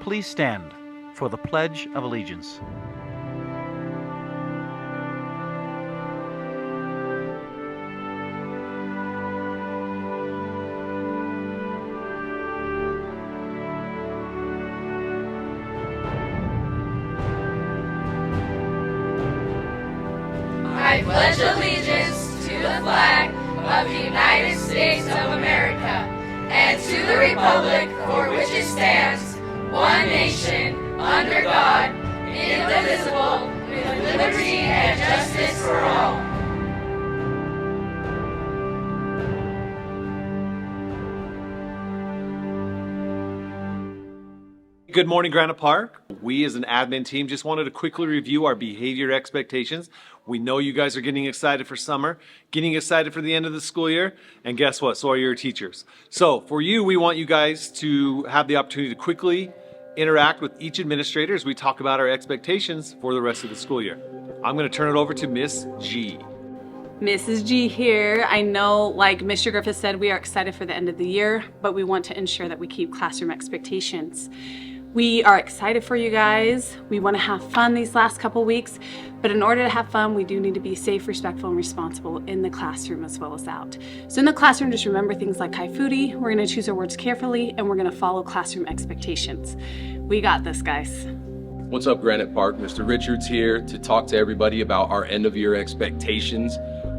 please stand for the Pledge of Allegiance? I pledge allegiance to the flag of the United States of America and to the republic for which it stands, one nation, under God, indivisible, with liberty and justice for all. Good morning, Granite Park. We as an admin team just wanted to quickly review our behavior expectations. We know you guys are getting excited for summer, getting excited for the end of the school year, and guess what? So are your teachers. So for you, we want you guys to have the opportunity to quickly interact with each administrator as we talk about our expectations for the rest of the school year. I'm going to turn it over to Miss G. Mrs. G here. I know, like Mr. Griffith said, we are excited for the end of the year, but we want to ensure that we keep classroom expectations. We are excited for you guys. We want to have fun these last couple weeks, but in order to have fun, we do need to be safe, respectful, and responsible in the classroom as well as out. So in the classroom, just remember things like high foodie. We're going to choose our words carefully, and we're going to follow classroom expectations. We got this, guys. What's up, Granite Park? Mr. Richards here to talk to everybody about our end of year expectations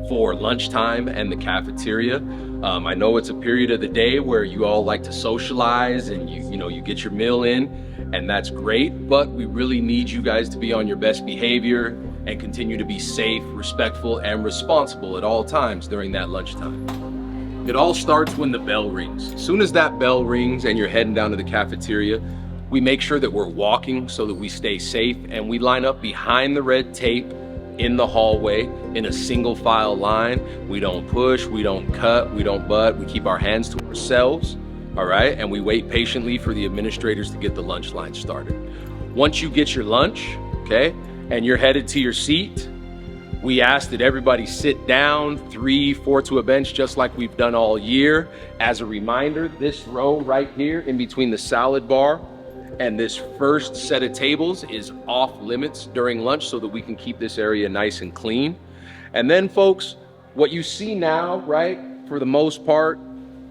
for lunchtime and the cafeteria. I know it's a period of the day where you all like to socialize and you get your meal in, and that's great, but we really need you guys to be on your best behavior and continue to be safe, respectful, and responsible at all times during that lunchtime. It all starts when the bell rings. As soon as that bell rings and you're heading down to the cafeteria, we make sure that we're walking so that we stay safe, and we line up behind the red tape in the hallway in a single file line. We don't push, we don't cut, we don't butt, we keep our hands to ourselves, all right? And we wait patiently for the administrators to get the lunch line started. Once you get your lunch, okay, and you're headed to your seat, we ask that everybody sit down 3-4 to a bench, just like we've done all year. As a reminder, this row right here in between the salad bar and this first set of tables is off limits during lunch so that we can keep this area nice and clean. And then folks, what you see now, right, for the most part,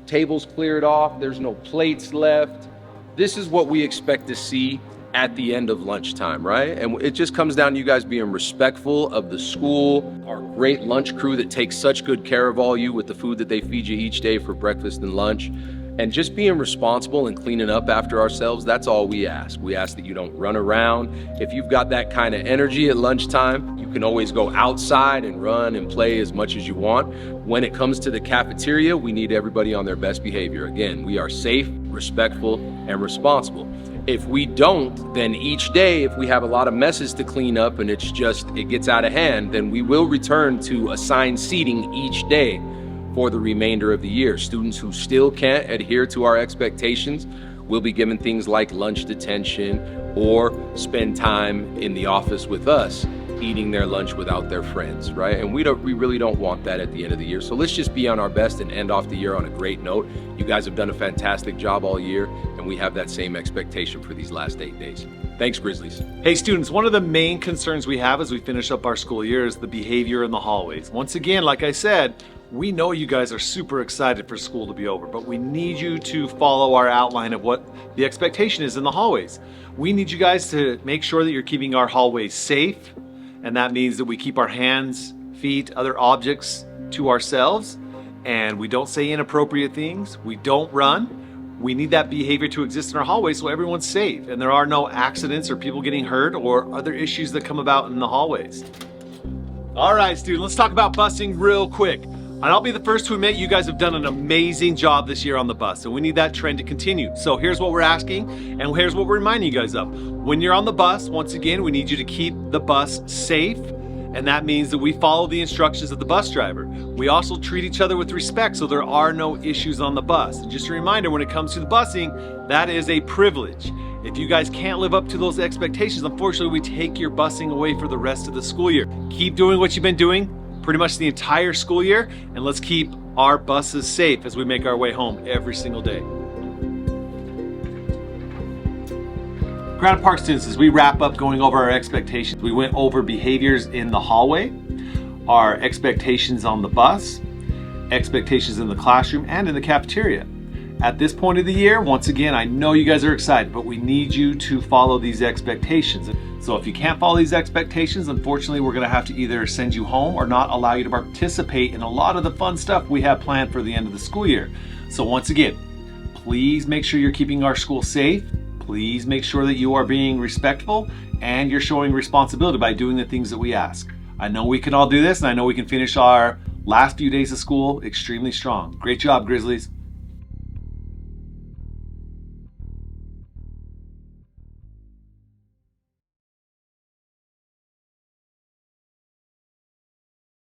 tables cleared off, there's no plates left. This is what we expect to see at the end of lunchtime, right? And it just comes down to you guys being respectful of the school, our great lunch crew that takes such good care of all you with the food that they feed you each day for breakfast and lunch. And just being responsible and cleaning up after ourselves, that's all we ask. We ask that you don't run around. If you've got that kind of energy at lunchtime, you can always go outside and run and play as much as you want. When it comes to the cafeteria, we need everybody on their best behavior. Again, we are safe, respectful, and responsible. If we don't, then each day, if we have a lot of messes to clean up and it gets out of hand, then we will return to assigned seating each day for the remainder of the year. Students who still can't adhere to our expectations will be given things like lunch detention or spend time in the office with us eating their lunch without their friends, right? And we really don't want that at the end of the year. So let's just be on our best and end off the year on a great note. You guys have done a fantastic job all year, and we have that same expectation for these last 8 days. Thanks, Grizzlies. Hey students, one of the main concerns we have as we finish up our school year is the behavior in the hallways. Once again, like I said, we know you guys are super excited for school to be over, but we need you to follow our outline of what the expectation is in the hallways. We need you guys to make sure that you're keeping our hallways safe, and that means that we keep our hands, feet, other objects to ourselves, and we don't say inappropriate things, we don't run. We need that behavior to exist in our hallways so everyone's safe and there are no accidents or people getting hurt or other issues that come about in the hallways. All right, students, let's talk about busing real quick. And I'll be the first to admit you guys have done an amazing job this year on the bus, and we need that trend to continue. So here's what we're asking, and here's what we're reminding you guys of. When you're on the bus, once again, we need you to keep the bus safe, and that means that we follow the instructions of the bus driver. We also treat each other with respect so there are no issues on the bus. And just a reminder, when it comes to the busing, that is a privilege. If you guys can't live up to those expectations, unfortunately, we take your busing away for the rest of the school year. Keep doing what you've been doing pretty much the entire school year, and let's keep our buses safe as we make our way home every single day. Granite Park students, as we wrap up going over our expectations, we went over behaviors in the hallway, our expectations on the bus, expectations in the classroom, and in the cafeteria. At this point of the year, once again, I know you guys are excited, but we need you to follow these expectations. So if you can't follow these expectations, unfortunately, we're gonna have to either send you home or not allow you to participate in a lot of the fun stuff we have planned for the end of the school year. So once again, please make sure you're keeping our school safe. Please make sure that you are being respectful and you're showing responsibility by doing the things that we ask. I know we can all do this, and I know we can finish our last few days of school extremely strong. Great job, Grizzlies.